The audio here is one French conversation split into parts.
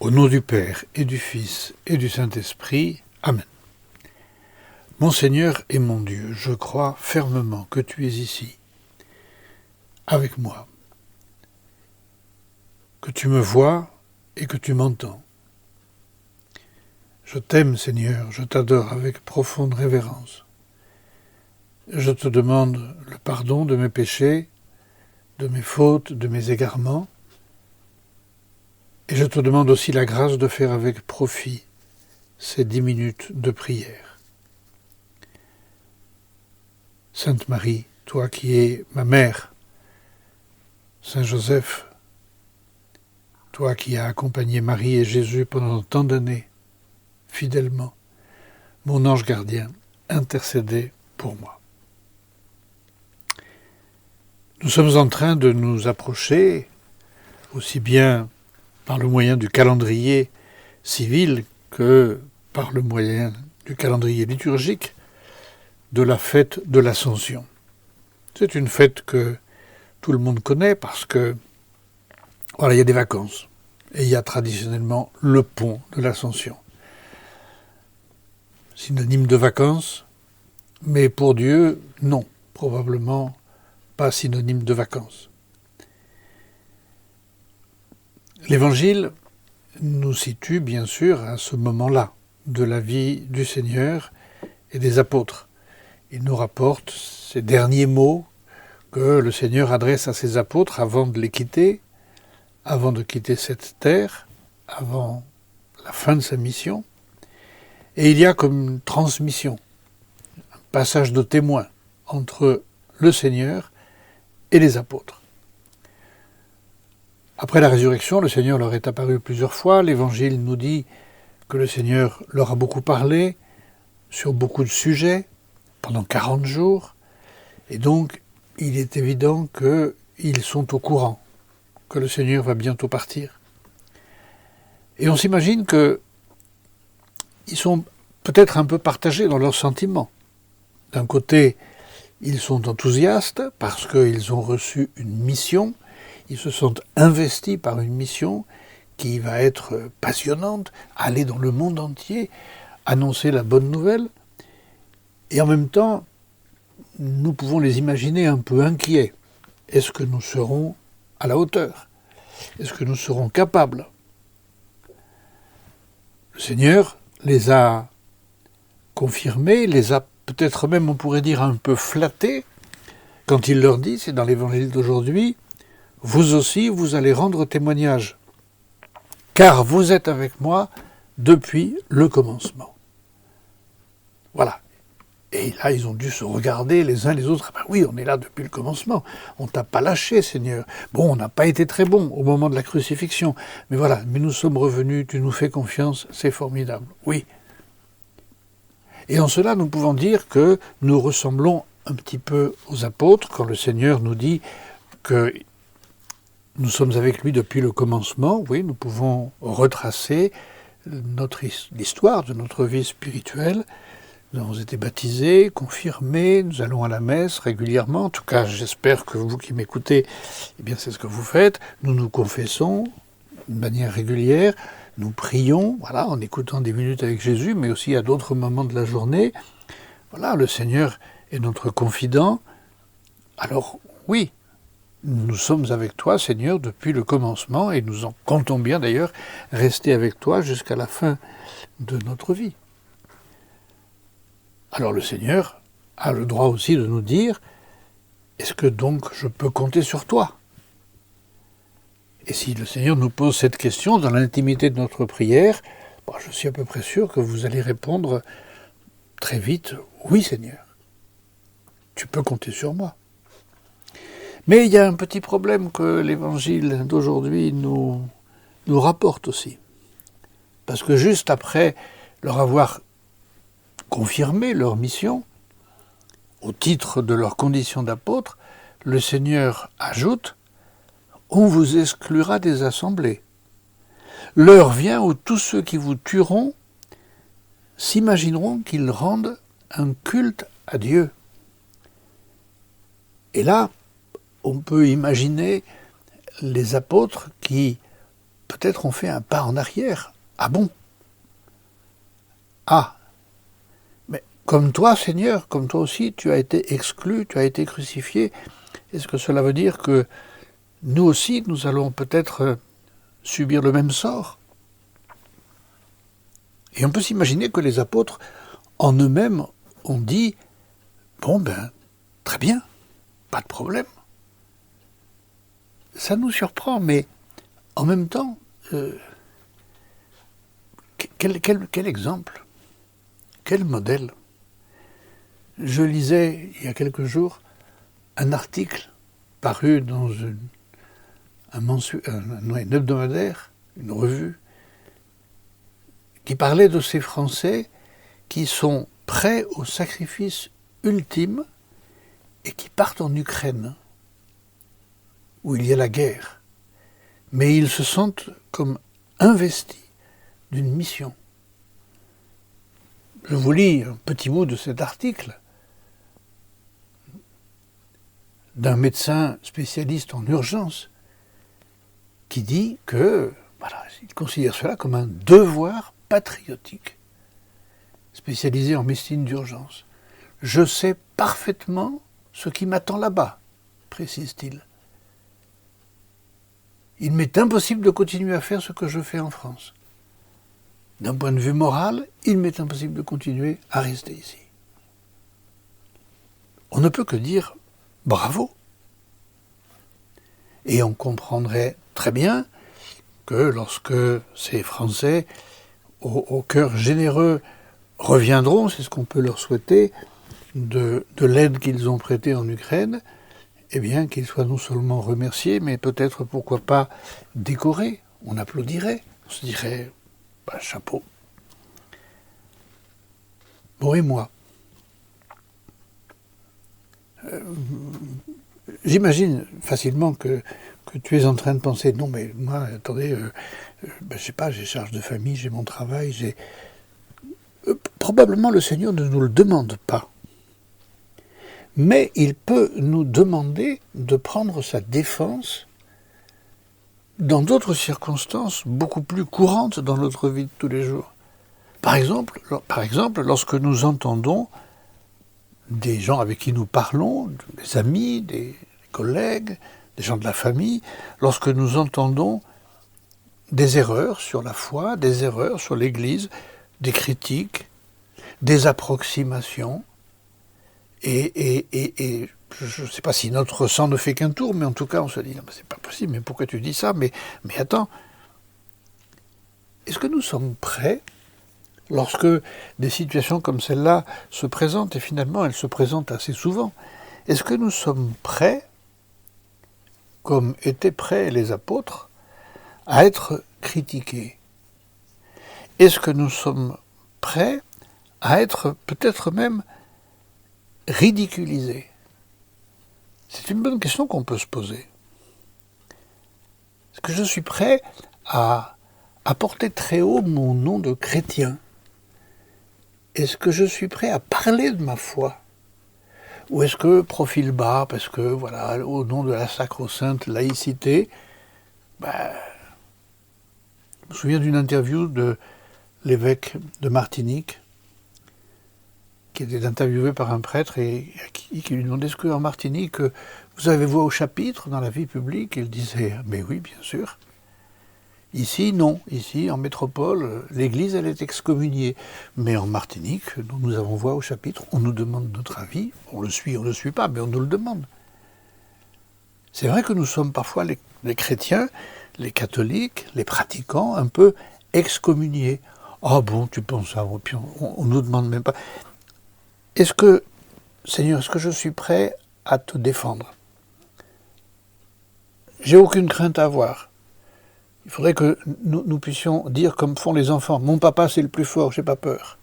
Au nom du Père et du Fils et du Saint-Esprit. Amen. Mon Seigneur et mon Dieu, je crois fermement que tu es ici, avec moi, que tu me vois et que tu m'entends. Je t'aime, Seigneur, je t'adore avec profonde révérence. Je te demande le pardon de mes péchés, de mes fautes, de mes égarements, et je te demande aussi la grâce de faire avec profit ces 10 minutes de prière. Sainte Marie, toi qui es ma mère, Saint Joseph, toi qui as accompagné Marie et Jésus pendant tant d'années, fidèlement, mon ange gardien, intercédez pour moi. Nous sommes en train de nous approcher, aussi bien par le moyen du calendrier civil que par le moyen du calendrier liturgique, de la fête de l'Ascension. C'est une fête que tout le monde connaît parce que, voilà, il y a des vacances. Et il y a traditionnellement le pont de l'Ascension. Synonyme de vacances, mais pour Dieu, non, probablement pas synonyme de vacances. L'Évangile nous situe bien sûr à ce moment-là de la vie du Seigneur et des apôtres. Il nous rapporte ces derniers mots que le Seigneur adresse à ses apôtres avant de les quitter, avant de quitter cette terre, avant la fin de sa mission. Et il y a comme une transmission, un passage de témoin entre le Seigneur et les apôtres. Après la résurrection, le Seigneur leur est apparu plusieurs fois. L'Évangile nous dit que le Seigneur leur a beaucoup parlé sur beaucoup de sujets pendant 40 jours. Et donc, il est évident qu'ils sont au courant que le Seigneur va bientôt partir. Et on s'imagine qu'ils sont peut-être un peu partagés dans leurs sentiments. D'un côté, ils sont enthousiastes parce qu'ils ont reçu une mission. Ils se sont investis par une mission qui va être passionnante, aller dans le monde entier, annoncer la bonne nouvelle. Et en même temps, nous pouvons les imaginer un peu inquiets. Est-ce que nous serons à la hauteur? Est-ce que nous serons capables? Le Seigneur les a confirmés, les a peut-être même, on pourrait dire, un peu flattés, quand il leur dit, c'est dans l'Évangile d'aujourd'hui, « Vous aussi, vous allez rendre témoignage, car vous êtes avec moi depuis le commencement. » Voilà. Et là, ils ont dû se regarder les uns les autres. « Ben oui, on est là depuis le commencement. On t'a pas lâché, Seigneur. Bon, on n'a pas été très bon au moment de la crucifixion. Mais voilà, mais nous sommes revenus, tu nous fais confiance, c'est formidable. » Oui. Et en cela, nous pouvons dire que nous ressemblons un petit peu aux apôtres quand le Seigneur nous dit que nous sommes avec lui depuis le commencement. Oui, nous pouvons retracer l'histoire de notre vie spirituelle. Nous avons été baptisés, confirmés, nous allons à la messe régulièrement. En tout cas, j'espère que vous qui m'écoutez, eh bien, c'est ce que vous faites. Nous nous confessons de manière régulière. Nous prions, voilà, en écoutant des minutes avec Jésus, mais aussi à d'autres moments de la journée. Voilà, le Seigneur est notre confident. Alors, oui, nous sommes avec toi, Seigneur, depuis le commencement, et nous en comptons bien d'ailleurs rester avec toi jusqu'à la fin de notre vie. Alors le Seigneur a le droit aussi de nous dire, est-ce que donc je peux compter sur toi? Et si le Seigneur nous pose cette question dans l'intimité de notre prière, je suis à peu près sûr que vous allez répondre très vite, oui Seigneur, tu peux compter sur moi. Mais il y a un petit problème que l'Évangile d'aujourd'hui nous rapporte aussi. Parce que juste après leur avoir confirmé leur mission, au titre de leur condition d'apôtre, le Seigneur ajoute « On vous exclura des assemblées. L'heure vient où tous ceux qui vous tueront s'imagineront qu'ils rendent un culte à Dieu. » Et là, on peut imaginer les apôtres qui peut-être on fait un pas en arrière. Ah bon? Ah, mais comme toi, Seigneur, comme toi aussi, tu as été exclu, tu as été crucifié. Est-ce que cela veut dire que nous aussi, nous allons peut-être subir le même sort? Et on peut s'imaginer que les apôtres, en eux-mêmes, ont dit « Bon ben, très bien, pas de problème ». Ça nous surprend, mais en même temps, quel exemple, quel modèle. Je lisais il y a quelques jours un article paru dans un hebdomadaire, une revue, qui parlait de ces Français qui sont prêts au sacrifice ultime et qui partent en Ukraine, où il y a la guerre. Mais ils se sentent comme investis d'une mission. Je vous lis un petit bout de cet article d'un médecin spécialiste en urgence qui dit que, voilà, il considère cela comme un devoir patriotique, spécialisé en médecine d'urgence. Je sais parfaitement ce qui m'attend là-bas, précise-t-il. Il m'est impossible de continuer à faire ce que je fais en France. D'un point de vue moral, il m'est impossible de continuer à rester ici. On ne peut que dire bravo. Et on comprendrait très bien que lorsque ces Français, au cœur généreux, reviendront, c'est ce qu'on peut leur souhaiter, de l'aide qu'ils ont prêtée en Ukraine, eh bien qu'ils soient non seulement remerciés, mais peut-être, pourquoi pas, décorés. On applaudirait, on se dirait, chapeau. Bon, et moi, j'imagine facilement que tu es en train de penser, non mais moi, attendez, je sais pas, j'ai charge de famille, j'ai mon travail, j'ai... Probablement le Seigneur ne nous le demande pas. Mais il peut nous demander de prendre sa défense dans d'autres circonstances beaucoup plus courantes dans notre vie de tous les jours. Par exemple, lorsque nous entendons des gens avec qui nous parlons, des amis, des collègues, des gens de la famille, lorsque nous entendons des erreurs sur la foi, des erreurs sur l'Église, des critiques, des approximations, et je ne sais pas si notre sang ne fait qu'un tour, mais en tout cas on se dit, non, mais c'est pas possible, mais pourquoi tu dis ça, mais attends, est-ce que nous sommes prêts, lorsque des situations comme celle-là se présentent, et finalement elles se présentent assez souvent, est-ce que nous sommes prêts, comme étaient prêts les apôtres, à être critiqués? Est-ce que nous sommes prêts à être peut-être même ridiculisés? C'est une bonne question qu'on peut se poser. Est-ce que je suis prêt à porter très haut mon nom de chrétien? Est-ce que je suis prêt à parler de ma foi? Ou est-ce que, profil bas, parce que, voilà, au nom de la sacro-sainte laïcité, je me souviens d'une interview de l'évêque de Martinique, qui était interviewé par un prêtre et qui lui demandait, est-ce qu'en Martinique, vous avez voix au chapitre dans la vie publique? Il disait, mais oui, bien sûr. Ici, non. Ici, en métropole, l'Église, elle est excommuniée. Mais en Martinique, nous avons voix au chapitre, on nous demande notre avis, on le suit, on ne le suit pas, mais on nous le demande. C'est vrai que nous sommes parfois, les chrétiens, les catholiques, les pratiquants, un peu excommuniés. Ah bon, tu penses ça, puis on ne nous demande même pas. Est-ce que, Seigneur, est-ce que je suis prêt à te défendre? J'ai aucune crainte à avoir. Il faudrait que nous puissions dire comme font les enfants, mon papa c'est le plus fort, j'ai pas peur.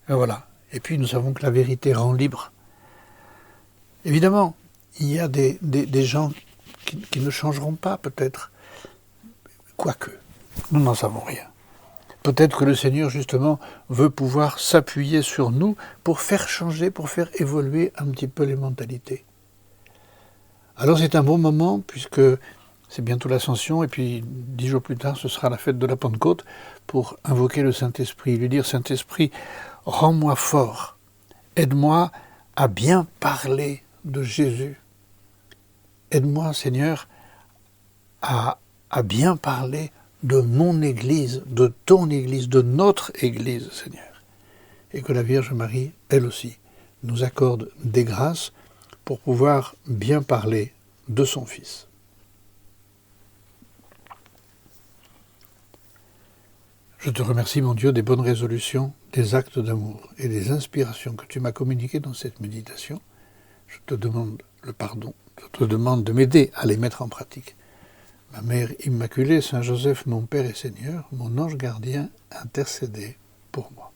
Et voilà. Et puis nous savons que la vérité rend libre. Évidemment, il y a des gens qui ne changeront pas peut-être. Quoique, nous n'en savons rien. Peut-être que le Seigneur, justement, veut pouvoir s'appuyer sur nous pour faire changer, pour faire évoluer un petit peu les mentalités. Alors c'est un bon moment, puisque c'est bientôt l'Ascension, et puis 10 jours plus tard, ce sera la fête de la Pentecôte, pour invoquer le Saint-Esprit, lui dire, Saint-Esprit, rends-moi fort, aide-moi à bien parler de Jésus. Aide-moi, Seigneur, à bien parler de mon Église, de ton Église, de notre Église, Seigneur. Et que la Vierge Marie, elle aussi, nous accorde des grâces pour pouvoir bien parler de son Fils. Je te remercie, mon Dieu, des bonnes résolutions, des actes d'amour et des inspirations que tu m'as communiquées dans cette méditation. Je te demande le pardon, je te demande de m'aider à les mettre en pratique. Ma Mère Immaculée, Saint Joseph, mon Père et Seigneur, mon ange gardien, intercédez pour moi.